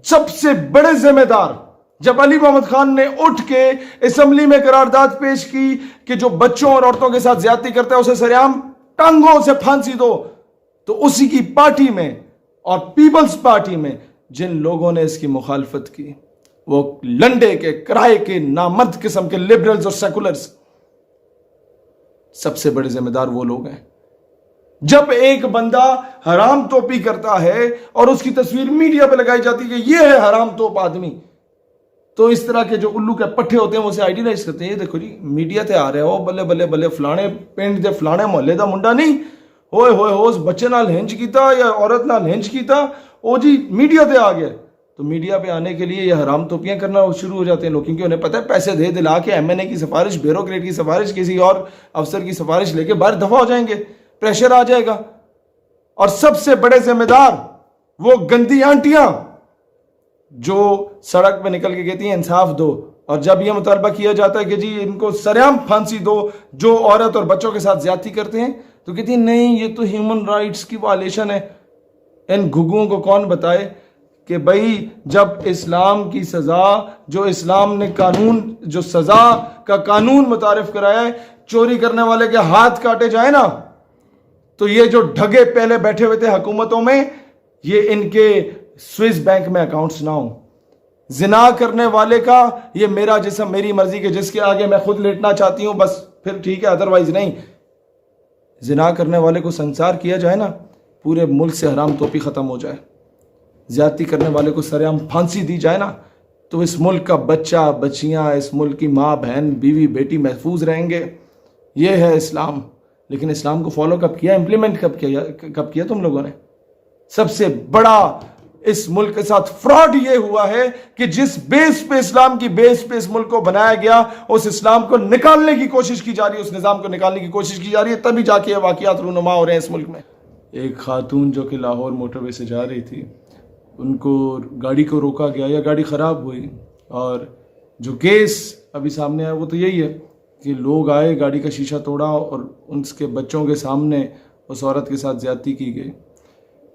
سب سے بڑے ذمہ دار جب علی محمد خان نے اٹھ کے اسمبلی میں قرارداد پیش کی کہ جو بچوں اور عورتوں کے ساتھ زیادتی کرتا ہے اسے سریعام ٹانگوں سے پھانسی دو، تو اسی کی پارٹی میں اور پیپلز پارٹی میں جن لوگوں نے اس کی مخالفت کی وہ لنڈے کے کرائے کے نامرد قسم کے لبرلز اور سیکولرز، سب سے بڑے ذمہ دار وہ لوگ ہیں۔ جب ایک بندہ حرام توپی کرتا ہے اور اس کی تصویر میڈیا پہ لگائی جاتی ہے کہ یہ ہے حرام توپ آدمی، تو اس طرح کے جو الو کے پٹھے ہوتے ہیں وہ اسے آئیڈیلائز کرتے ہیں، یہ دیکھو جی میڈیا تے آ رہے ہو، بلے بلے بلے فلانے پنڈ دے فلانے محلے دا منڈا نہیں ہوئے ہوئے ہو اس بچے نال ہنج کیتا یا عورت نال ہنج کیتا، او جی میڈیا تے آ گیا۔ تو میڈیا پہ آنے کے لیے یہ حرام توپیاں کرنا شروع ہو جاتے ہیں لوگ، کیونکہ انہیں پتہ ہے پیسے دے دلا کے ایم این اے کی سفارش، بیوروکریٹ کی سفارش، کسی اور افسر کی سفارش لے کے باہر دفع ہو جائیں گے، پریشر آ جائے گا۔ اور سب سے بڑے ذمہ دار وہ گندی آنٹیاں جو سڑک پہ نکل کے کہتی ہیں انصاف دو، اور جب یہ مطالبہ کیا جاتا ہے کہ جی ان کو سرعام پھانسی دو جو عورت اور بچوں کے ساتھ زیادتی کرتے ہیں، تو کہتی ہیں نہیں یہ تو ہیومن رائٹس کی وائلیشن ہے۔ ان گھگوں کو کون بتائے کہ بھائی جب اسلام کی سزا، جو اسلام نے قانون، جو سزا کا قانون متعارف کرایا ہے، چوری کرنے والے کے ہاتھ کاٹے جائیں نا، تو یہ جو ڈھگے پہلے بیٹھے ہوئے تھے حکومتوں میں، یہ ان کے سوئس بینک میں اکاؤنٹس نہ ہوں۔ زنا کرنے والے کا یہ میرا جسم میری مرضی کے جس کے آگے میں خود لیٹنا چاہتی ہوں بس پھر ٹھیک ہے، ادروائز نہیں۔ زنا کرنے والے کو سنسار کیا جائے نا، پورے ملک سے حرام توپی ختم ہو جائے، زیادتی کرنے والے کو سرعام پھانسی دی جائے نا، تو اس ملک کا بچہ بچیاں، اس ملک کی ماں بہن بیوی بیٹی محفوظ رہیں گے۔ یہ ہے اسلام۔ لیکن اسلام کو فالو کب کیا، امپلیمنٹ کب کیا تم لوگوں نے؟ سب سے بڑا اس ملک کے ساتھ فراڈ یہ ہوا ہے کہ جس بیس پہ اسلام کی بیس پہ اس ملک کو بنایا گیا، اس اسلام کو نکالنے کی کوشش کی جا رہی ہے، اس نظام کو نکالنے کی کوشش کی جا رہی ہے، تبھی جا کے یہ واقعات رونما ہو رہے ہیں اس ملک میں۔ ایک خاتون جو کہ لاہور موٹر وے سے جا رہی تھی، ان کو گاڑی کو روکا گیا یا گاڑی خراب ہوئی، اور جو کیس ابھی سامنے آیا وہ تو یہی ہے کہ لوگ آئے، گاڑی کا شیشہ توڑا اور ان کے بچوں کے سامنے اس عورت کے ساتھ زیادتی کی گئی۔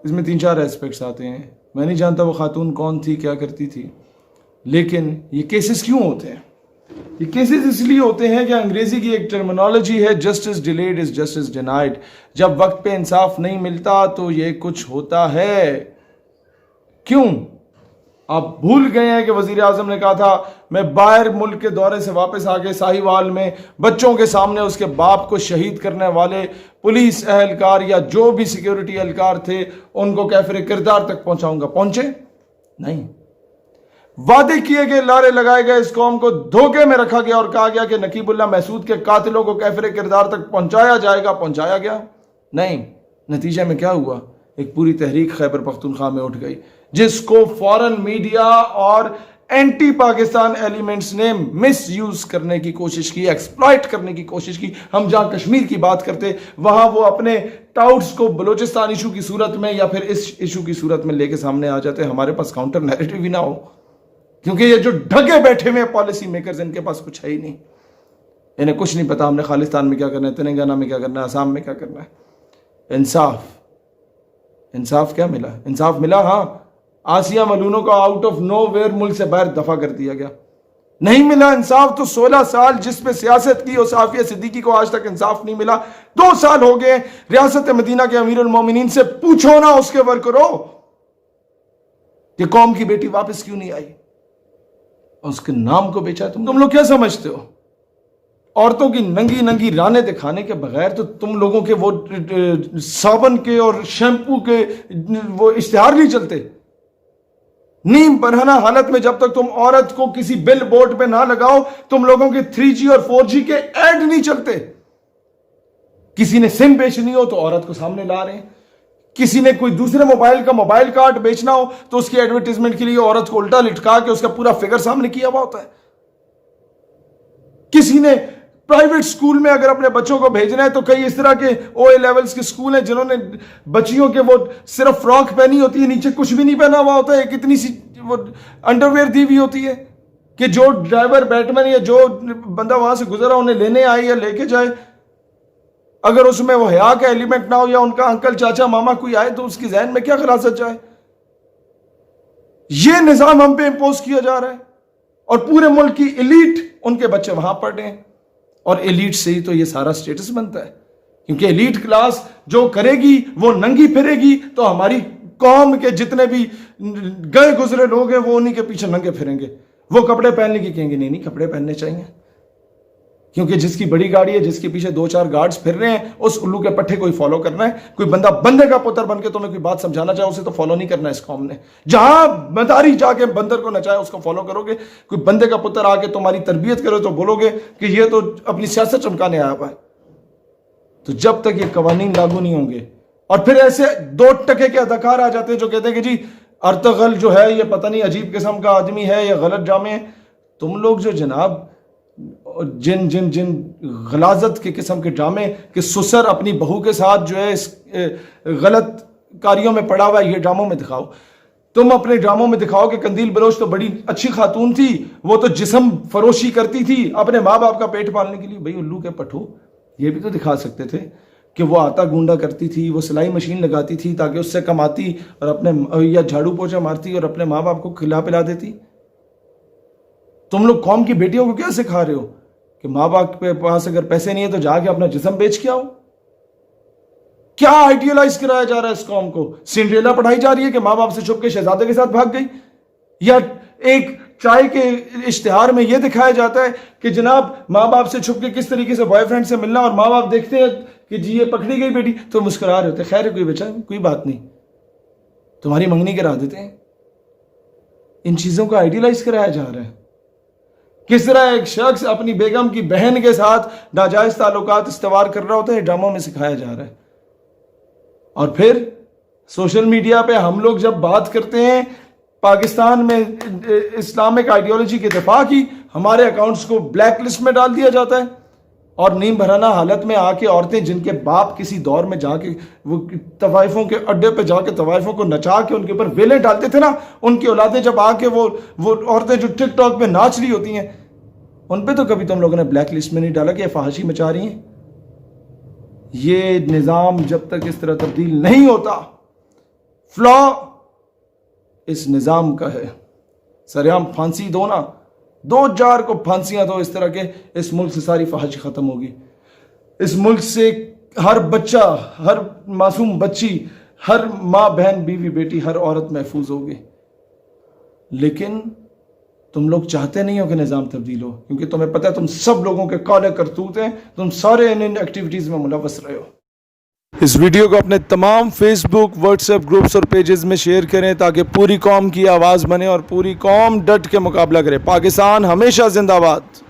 اس میں 3-4 ایسپیکٹس آتے ہیں، میں نہیں جانتا وہ خاتون کون تھی، کیا کرتی تھی، لیکن یہ کیسز کیوں ہوتے ہیں؟ یہ کیسز اس لیے ہوتے ہیں کہ انگریزی کی ایک ٹرمینالوجی ہے، justice delayed is justice denied. جب وقت پہ انصاف نہیں ملتا تو یہ کچھ ہوتا ہے۔ کیوں؟ آپ بھول گئے ہیں کہ وزیر اعظم نے کہا تھا میں باہر ملک کے دورے سے واپس آ کے ساہیوال میں بچوں کے سامنے اس کے باپ کو شہید کرنے والے پولیس اہلکار یا جو بھی سیکیورٹی اہلکار تھے ان کو کیفر کردار تک پہنچاؤں گا۔ پہنچے نہیں۔ وعدے کیے گئے، لارے لگائے گئے، اس قوم کو دھوکے میں رکھا گیا اور کہا گیا کہ نقیب اللہ محسود کے قاتلوں کو کیفر کردار تک پہنچایا جائے گا، پہنچایا گیا نہیں۔ نتیجے میں کیا ہوا؟ ایک پوری تحریک خیبر پختونخوا میں اٹھ گئی جس کو فورن میڈیا اور اینٹی پاکستان ایلیمنٹس نے مس یوز کرنے کی کوشش کی، ایکسپلائٹ کرنے کی کوشش کی۔ ہم جہاں کشمیر کی بات کرتے وہاں وہ اپنے ٹاؤٹس کو بلوچستان ایشو کی صورت میں یا پھر اس ایشو کی صورت میں لے کے سامنے آ جاتے، ہمارے پاس کاؤنٹر نیریٹو بھی نہ ہو، کیونکہ یہ جو ڈھگے بیٹھے ہوئے پالیسی میکرز ان کے پاس کچھ ہے ہی نہیں، انہیں کچھ نہیں پتا ہم نے خالستان میں کیا کرنا ہے، تلنگانہ میں کیا کرنا ہے، آسام میں کیا کرنا ہے۔ انصاف کیا ملا؟ انصاف ملا، ہاں، آسیہ ملونوں کو آؤٹ آف نو ویئر ملک سے باہر دفع کر دیا گیا۔ نہیں ملا انصاف تو 16 سال جس پہ سیاست کی اس عافیہ صدیقی کو آج تک انصاف نہیں ملا۔ 2 سال ہو گئے ریاست مدینہ کے امیر المومنین سے پوچھو نا اس کے ورکروں کہ قوم کی بیٹی واپس کیوں نہیں آئی، اس کے نام کو بیچا۔ تم لوگ کیا سمجھتے ہو؟ عورتوں کی ننگی ننگی رانے دکھانے کے بغیر تو تم لوگوں کے وہ صابن کے اور شیمپو کے وہ اشتہار نہیں چلتے۔ نیم برہنہ حالت میں جب تک تم عورت کو کسی بل بورڈ پہ نہ لگاؤ تم لوگوں کے 3G اور 4G کے ایڈ نہیں چلتے۔ کسی نے سم بیچنی ہو تو عورت کو سامنے لا رہے ہیں، کسی نے کوئی دوسرے موبائل کا موبائل کارڈ بیچنا ہو تو اس کی ایڈورٹیزمنٹ کے لیے عورت کو الٹا لٹکا کے اس کا پورا فگر سامنے کیا ہوا ہوتا ہے۔ کسی نے پرائیویٹ سکول میں اگر اپنے بچوں کو بھیجنا ہے تو کئی اس طرح کے OA لیولز کے سکول ہیں جنہوں نے بچیوں کے وہ صرف فراک پہنی ہوتی ہے، نیچے کچھ بھی نہیں پہنا ہوا ہوتا ہے، ایک اتنی سی وہ انڈرویئر دی ہوئی ہوتی ہے کہ جو ڈرائیور بیٹمین یا جو بندہ وہاں سے گزرا انہیں لینے آئے یا لے کے جائے، اگر اس میں وہ حیا کا ایلیمنٹ نہ ہو یا ان کا انکل چاچا ماما کوئی آئے تو اس کی ذہن میں کیا خلاصت جائے؟ یہ نظام ہم پہ امپوز کیا جا رہا ہے اور پورے ملک کی ایلیٹ ان کے بچے وہاں پڑھ رہے ہیں اور ایلیٹ سے ہی تو یہ سارا سٹیٹس بنتا ہے کیونکہ ایلیٹ کلاس جو کرے گی وہ ننگی پھرے گی تو ہماری قوم کے جتنے بھی گئے گزرے لوگ ہیں وہ انہی کے پیچھے ننگے پھریں گے. وہ کپڑے پہننے کی کہیں گے نہیں کپڑے پہننے چاہیے کیونکہ جس کی بڑی گاڑی ہے جس کے پیچھے 2-4 گارڈز پھر رہے ہیں اس الو کے پٹھے کو ہی فالو کرنا ہے. کوئی بندہ بندے کا پتر بن کے تمہیں کوئی بات سمجھانا چاہے اسے تو فالو نہیں کرنا ہے. اس قوم نے جہاں مداری جا کے بندر کو نچائے اس کو فالو کرو گے. کوئی بندے کا پتر آ کے تمہاری تربیت کرے تو بولو گے کہ یہ تو اپنی سیاست چمکانے آیا ہوا ہے. تو جب تک یہ قوانین لاگو نہیں ہوں گے اور پھر ایسے 2 ٹکے کے اداکار آ جاتے ہیں جو کہتے ہیں کہ جی ارطغرل جو ہے یہ پتہ نہیں عجیب قسم کا آدمی ہے یا غلط جامع ہے. تم لوگ جو جناب جن غلاظت کے قسم کے ڈرامے کہ سسر اپنی بہو کے ساتھ جو ہے اس غلط کاریوں میں پڑا ہوا ہے یہ ڈراموں میں دکھاؤ. تم اپنے ڈراموں میں دکھاؤ کہ قندیل بلوچ تو بڑی اچھی خاتون تھی وہ تو جسم فروشی کرتی تھی اپنے ماں باپ کا پیٹ پالنے کے لیے. بھئی الو کے پٹھو یہ بھی تو دکھا سکتے تھے کہ وہ آٹا گونڈا کرتی تھی وہ سلائی مشین لگاتی تھی تاکہ اس سے کماتی اور اپنے یا جھاڑو پوچھا مارتی اور اپنے ماں باپ کو کھلا پلا دیتی. تم لوگ قوم کی بیٹیوں کو کیا سکھا رہے ہو کہ ماں باپ کے پاس اگر پیسے نہیں ہیں تو جا کے اپنا جسم بیچ کے آؤ. کیا آئیڈیالائز کرایا جا رہا ہے اس قوم کو. سنڈریلا پڑھائی جا رہی ہے کہ ماں باپ سے چھپ کے شہزادے کے ساتھ بھاگ گئی. یا ایک چائے کے اشتہار میں یہ دکھایا جاتا ہے کہ جناب ماں باپ سے چھپ کے کس طریقے سے بوائے فرینڈ سے ملنا اور ماں باپ دیکھتے ہیں کہ جی یہ پکڑی گئی بیٹی تو مسکرا رہے ہوتے خیر کوئی بچہ کوئی بات نہیں تمہاری منگنی کرا دیتے ہیں. ان چیزوں کو آئیڈیالائز کرایا جا رہا ہے. کس طرح ایک شخص اپنی بیگم کی بہن کے ساتھ ناجائز تعلقات استوار کر رہا ہوتا ہے ڈراموں میں سکھایا جا رہا ہے. اور پھر سوشل میڈیا پہ ہم لوگ جب بات کرتے ہیں پاکستان میں اسلامک آئیڈیالوجی کے دفاع کی ہمارے اکاؤنٹس کو بلیک لسٹ میں ڈال دیا جاتا ہے اور نیم بھرانا حالت میں آ کے عورتیں جن کے باپ کسی دور میں جا کے وہ طوائفوں کے اڈے پہ جا کے طوائفوں کو نچا کے ان کے اوپر ویلیں ڈالتے تھے نا ان کی اولادیں جب آ کے وہ عورتیں جو ٹک ٹاک پہ ناچ رہی ہوتی ہیں ان پہ تو کبھی تم لوگوں نے بلیک لسٹ میں نہیں ڈالا کہ یہ فحاشی مچا رہی ہیں. یہ نظام جب تک اس طرح تبدیل نہیں ہوتا فلا اس نظام کا ہے. سریعام پھانسی دو نا 2-4 کو پھانسیاں دو اس طرح کے اس ملک سے ساری فحاشی ختم ہوگی. اس ملک سے ہر بچہ ہر معصوم بچی ہر ماں بہن بیوی بیٹی ہر عورت محفوظ ہوگی. لیکن تم لوگ چاہتے نہیں ہو کہ نظام تبدیل ہو کیونکہ تمہیں پتہ ہے تم سب لوگوں کے کالے کرتوت ہیں تم سارے ان ایکٹیویٹیز میں ملوث رہے ہو. اس ویڈیو کو اپنے تمام فیس بک واٹس ایپ گروپس اور پیجز میں شیئر کریں تاکہ پوری قوم کی آواز بنے اور پوری قوم ڈٹ کے مقابلہ کرے. پاکستان ہمیشہ زندہ باد.